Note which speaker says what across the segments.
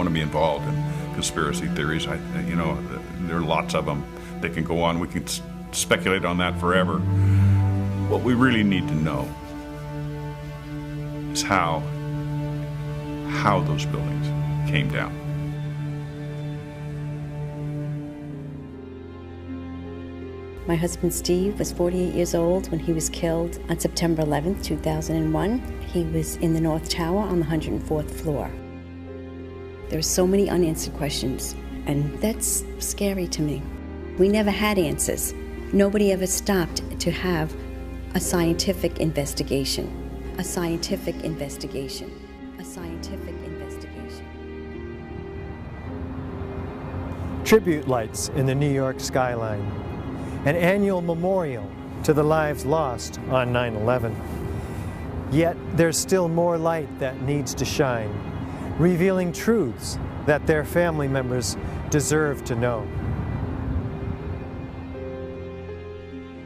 Speaker 1: want to be involved in conspiracy theories. You know, there are lots of them. They can go on. We can speculate on that forever. What we really need to know is how those buildings came down.
Speaker 2: My husband Steve was 48 years old when he was killed on September 11th, 2001. He was in the North Tower on the 104th floor. There are so many unanswered questions, and that's scary to me. We never had answers. Nobody ever stopped to have a scientific investigation. A scientific investigation. A scientific investigation.
Speaker 3: Tribute lights in the New York skyline. An annual memorial to the lives lost on 9/11. Yet there's still more light that needs to shine, revealing truths that their family members deserve to know.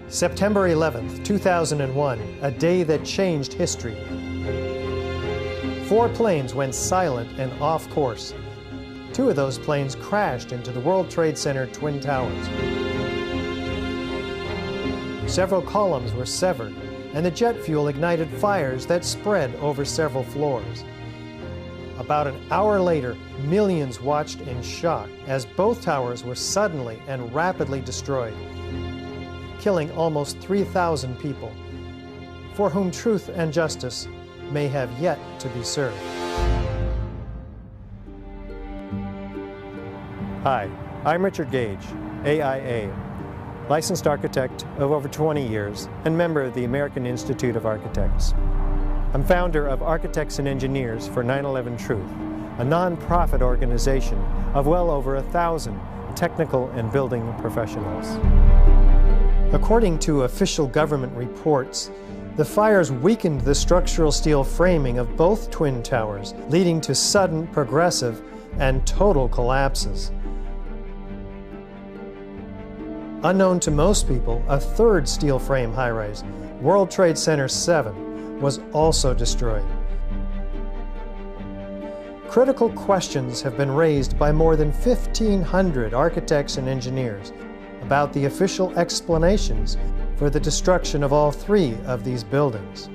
Speaker 3: September 11th, 2001, a day that changed history. 4 planes went silent and off course. 2 of those planes crashed into the World Trade Center Twin Towers. Several columns were severed, and the jet fuel ignited fires that spread over several floors. About an hour later, millions watched in shock as both towers were suddenly and rapidly destroyed, killing almost 3,000 people, for whom truth and justice may have yet to be served. Hi, I'm Richard Gage, AIA, licensed architect of over 20 years and member of the American Institute of Architects. I'm founder of Architects and Engineers for 9/11 Truth, a non-profit organization of well over 1,000 technical and building professionals. According to official government reports, the fires weakened the structural steel framing of both twin towers, leading to sudden, progressive, and total collapses. Unknown to most people, a third steel frame high-rise, World Trade Center 7, was also destroyed. Critical questions have been raised by more than 1,500 architects and engineers about the official explanations for the destruction of all 3 of these buildings.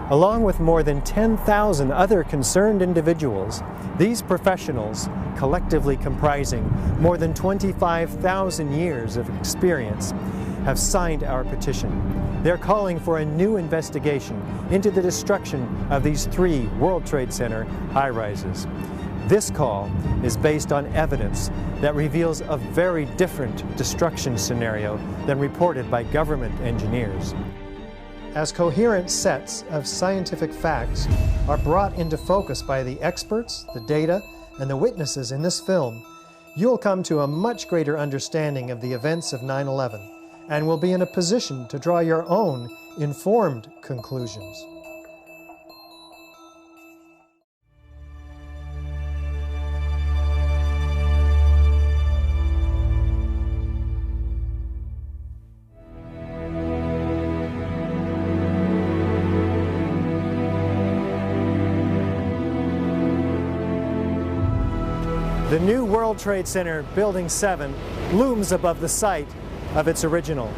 Speaker 3: Along with more than 10,000 other concerned individuals, these professionals, collectively comprising more than 25,000 years of experience, have signed our petition. They're calling for a new investigation into the destruction of these 3 World Trade Center high-rises. This call is based on evidence that reveals a very different destruction scenario than reported by government engineers. As coherent sets of scientific facts are brought into focus by the experts, the data, and the witnesses in this film, you'll come to a much greater understanding of the events of 9/11 and will be in a position to draw your own informed conclusions. The new World Trade Center Building 7 looms above the site of its original.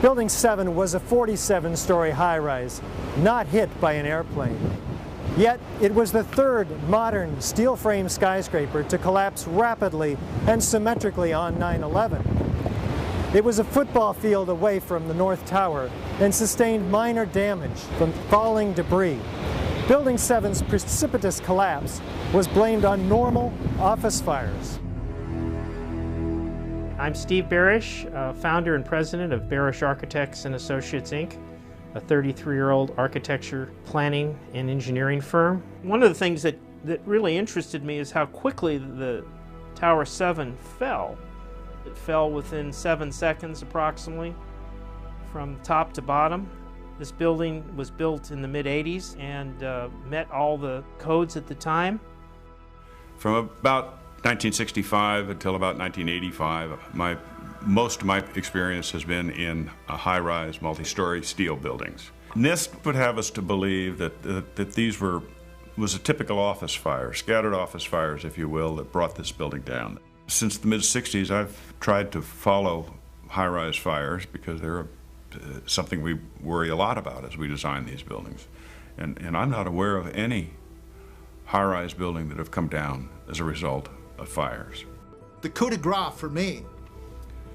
Speaker 3: Building 7 was a 47-story high-rise, not hit by an airplane. Yet it was the 3rd modern steel frame skyscraper to collapse rapidly and symmetrically on 9/11. It was a football field away from the North Tower and sustained minor damage from falling debris. Building 7's precipitous collapse was blamed on normal office fires.
Speaker 4: I'm Steve Barish, founder and president of Barish Architects and Associates, Inc., a 33-year-old architecture, planning, and engineering firm. One of the things that really interested me is how quickly the Tower 7 fell. It fell within 7 seconds approximately from top to bottom. This building was built in the mid-80s and met all the codes at the time.
Speaker 1: From about 1965 until about 1985, most of my experience has been in high-rise, multi-story steel buildings. NIST would have us to believe that these were was a typical office fire, scattered office fires, if you will, that brought this building down. Since the mid-60s, I've tried to follow high-rise fires because they're something we worry a lot about as we design these buildings. And I'm not aware of any high-rise building that have come down as a result of fires.
Speaker 5: The coup de grace for me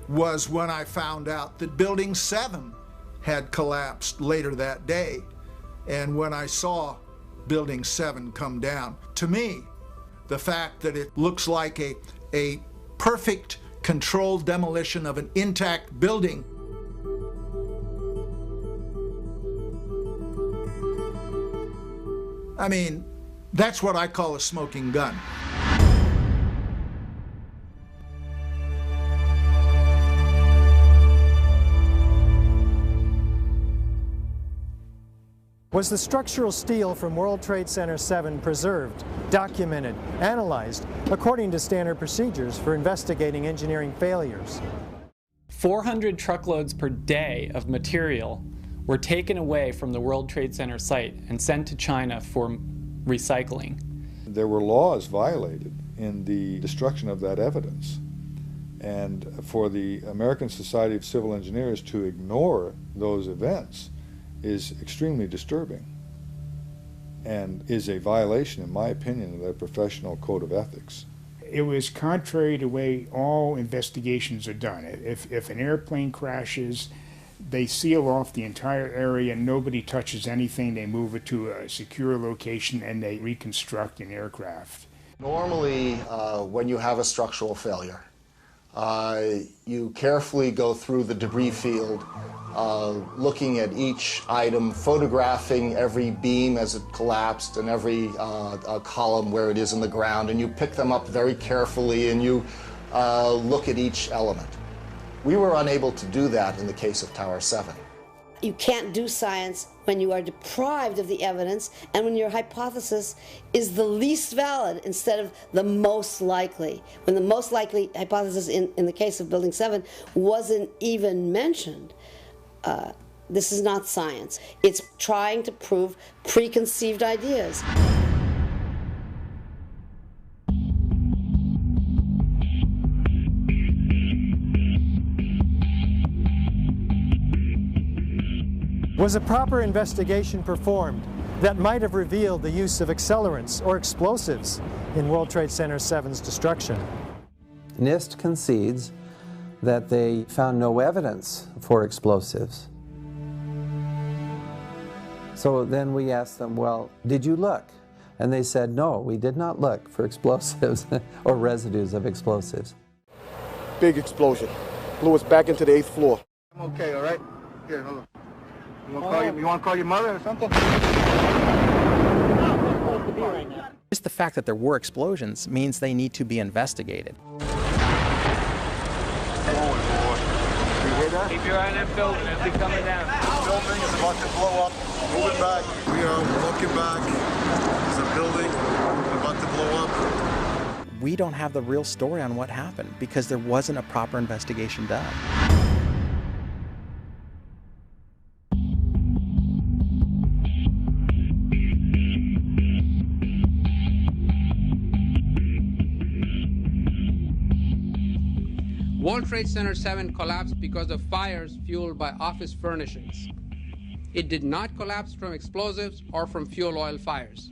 Speaker 5: was when I found out that Building 7 had collapsed later that day, and when I saw Building 7 come down. To me, the fact that it looks like a perfect controlled demolition of an intact building I mean, that's what I call a smoking gun.
Speaker 3: Was the structural steel from World Trade Center 7 preserved, documented, analyzed according to standard procedures for investigating engineering failures?
Speaker 6: 400 truckloads per day of material were taken away from the World Trade Center site and sent to China for recycling.
Speaker 7: There were laws violated in the destruction of that evidence. And for the American Society of Civil Engineers to ignore those events is extremely disturbing and is a violation, in my opinion, of their professional code of ethics.
Speaker 8: It was contrary to the way all investigations are done. If an airplane crashes, they seal off the entire area, nobody touches anything, they move it to a secure location, and they reconstruct an aircraft.
Speaker 9: Normally, when you have a structural failure, you carefully go through the debris field, looking at each item, photographing every beam as it collapsed and every column where it is in the ground, and you pick them up very carefully and you look at each element. We were unable to do that in the case of Tower 7.
Speaker 10: You can't do science when you are deprived of the evidence and when your hypothesis is the least valid instead of the most likely. When the most likely hypothesis in the case of Building 7 wasn't even mentioned. This is not science. It's trying to prove preconceived ideas.
Speaker 3: Was a proper investigation performed that might have revealed the use of accelerants or explosives in World Trade Center 7's destruction?
Speaker 11: NIST concedes that they found no evidence for explosives. So then we asked them, well, did you look? And they said, no, we did not look for explosives or residues of explosives.
Speaker 12: Big explosion. Blew us back into the 8th floor.
Speaker 13: I'm okay, all right? Here, hold on. You want to call your mother or something?
Speaker 14: Just the fact that there were explosions means they need to be investigated.
Speaker 13: Keep your eye on that building. It'll be coming down.
Speaker 15: The building is about to blow up. Moving back. We are walking back. There's a building about to blow up.
Speaker 14: We don't have the real story on what happened because there wasn't a proper investigation done.
Speaker 16: World Trade Center 7 collapsed because of fires fueled by office furnishings. It did not collapse from explosives or from fuel oil fires.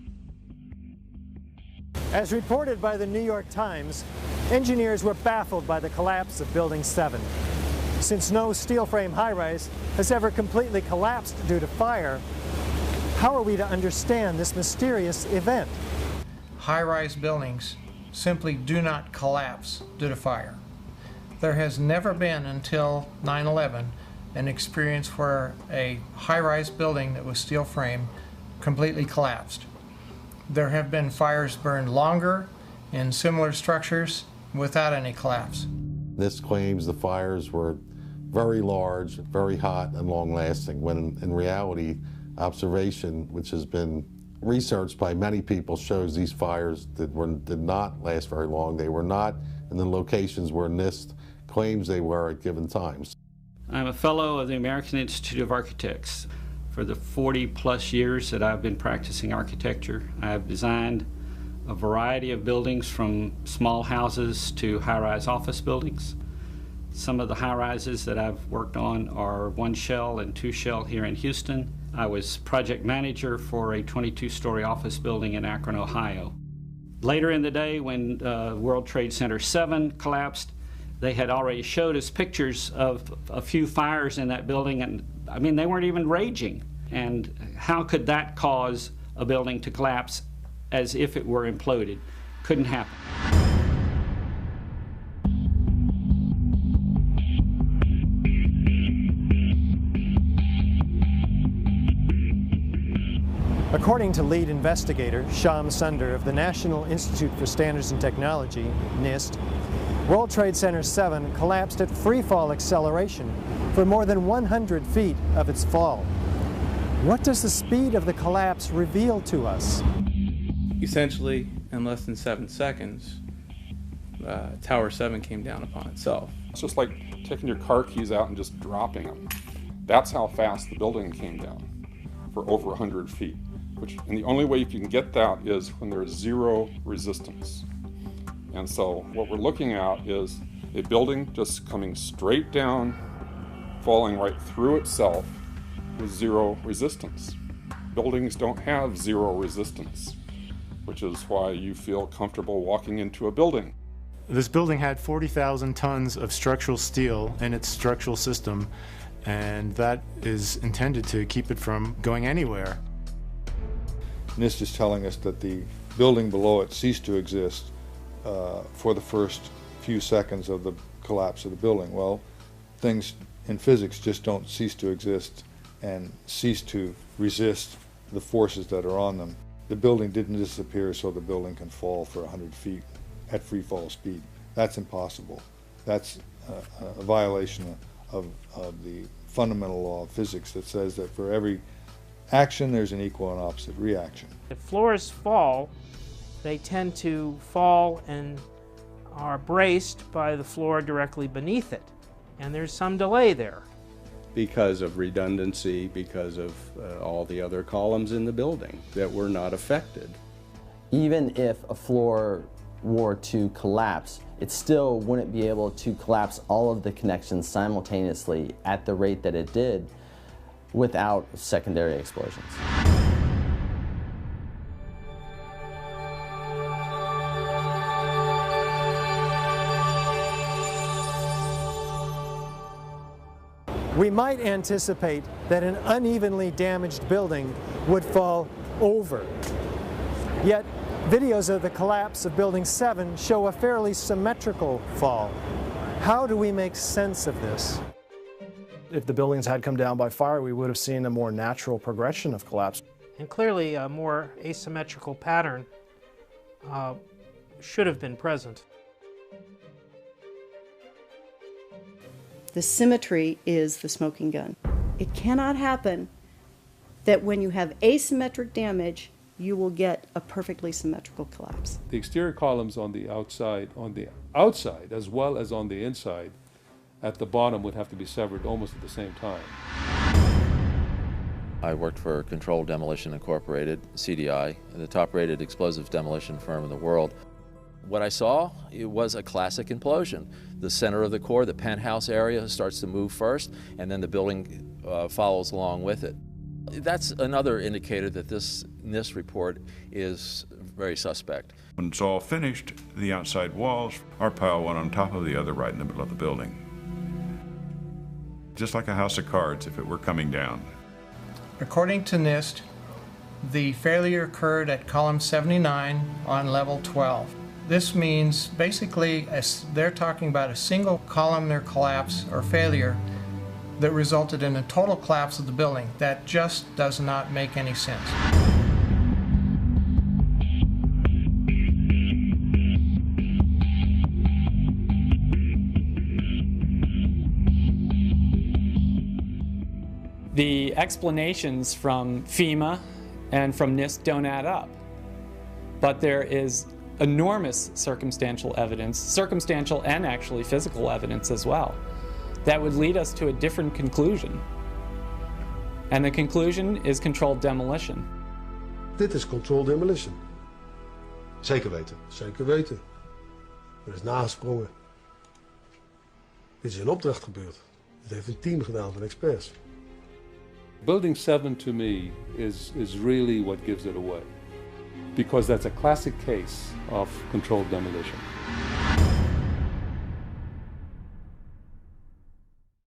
Speaker 3: As reported by the New York Times, engineers were baffled by the collapse of Building 7. Since no steel frame high-rise has ever completely collapsed due to fire, how are we to understand this mysterious event?
Speaker 17: High-rise buildings simply do not collapse due to fire. There has never been until 9/11 an experience where a high-rise building that was steel frame completely collapsed. There have been fires burned longer in similar structures without any collapse.
Speaker 18: This claims the fires were very large, very hot, and long-lasting, when in reality, observation, which has been researched by many people, shows these fires did not last very long. They were not in the locations where NIST claims they were at given times.
Speaker 19: I'm a fellow of the American Institute of Architects. For the 40-plus years that I've been practicing architecture, I have designed a variety of buildings from small houses to high-rise office buildings. Some of the high-rises that I've worked on are 1 shell and 2 shell here in Houston. I was project manager for a 22-story office building in Akron, Ohio. Later in the day, when World Trade Center 7 collapsed, they had already showed us pictures of a few fires in that building, and I mean, they weren't even raging. And how could that cause a building to collapse as if it were imploded? Couldn't happen.
Speaker 3: According to lead investigator Shyam Sunder of the National Institute for Standards and Technology, NIST, World Trade Center 7 collapsed at freefall acceleration for more than 100 feet of its fall. What does the speed of the collapse reveal to us?
Speaker 20: Essentially, in less than 7 seconds, Tower 7 came down upon itself.
Speaker 21: It's just like taking your car keys out and just dropping them. That's how fast the building came down, for over 100 feet. And the only way you can get that is when there's zero resistance. And so what we're looking at is a building just coming straight down, falling right through itself with zero resistance. Buildings don't have zero resistance, which is why you feel comfortable walking into a building.
Speaker 22: This building had 40,000 tons of structural steel in its structural system, and that is intended to keep it from going anywhere.
Speaker 7: NIST is telling us that the building below it ceased to exist for the first few seconds of the collapse of the building. Well, things in physics just don't cease to exist and cease to resist the forces that are on them. The building didn't disappear so the building can fall for 100 feet at free fall speed. That's impossible. That's a violation of the fundamental law of physics that says that for every action there's an equal and opposite reaction.
Speaker 4: If floors fall, they tend to fall and are braced by the floor directly beneath it, and there's some delay there.
Speaker 23: Because of redundancy, because of all the other columns in the building that were not affected.
Speaker 24: Even if a floor were to collapse, it still wouldn't be able to collapse all of the connections simultaneously at the rate that it did without secondary explosions.
Speaker 3: We might anticipate that an unevenly damaged building would fall over. Yet, videos of the collapse of Building 7 show a fairly symmetrical fall. How do we make sense of this?
Speaker 25: If the buildings had come down by fire, we would have seen a more natural progression of collapse.
Speaker 4: And clearly a more asymmetrical pattern should have been present.
Speaker 26: The symmetry is the smoking gun. It cannot happen that when you have asymmetric damage, you will get a perfectly symmetrical collapse.
Speaker 27: The exterior columns on the outside as well as on the inside at the bottom would have to be severed almost at the same time.
Speaker 28: I worked for Controlled Demolition Incorporated, CDI, the top-rated explosive demolition firm in the world. What I saw, it was a classic implosion. The center of the core, the penthouse area, starts to move first, and then the building follows along with it. That's another indicator that this NIST report is very suspect.
Speaker 1: When it's all finished, the outside walls are piled one on top of the other right in the middle of the building. Just like a house of cards if it were coming down.
Speaker 17: According to NIST, the failure occurred at column 79 on level 12. This means basically they're talking about a single columnar collapse or failure that resulted in a total collapse of the building. That just does not make any sense.
Speaker 6: The explanations from FEMA and from NIST don't add up. But there is enormous circumstantial evidence, circumstantial and actually physical evidence as well, that would lead us to a different conclusion. And the conclusion is controlled demolition.
Speaker 2: Dit is controlled demolition. Zeker weten. Zeker weten. Er is nagesprongen. Dit is in opdracht gebeurd. Dit heeft een team gedaan van experts.
Speaker 27: Building 7 to me is really what gives it away, because that's a classic case of controlled demolition.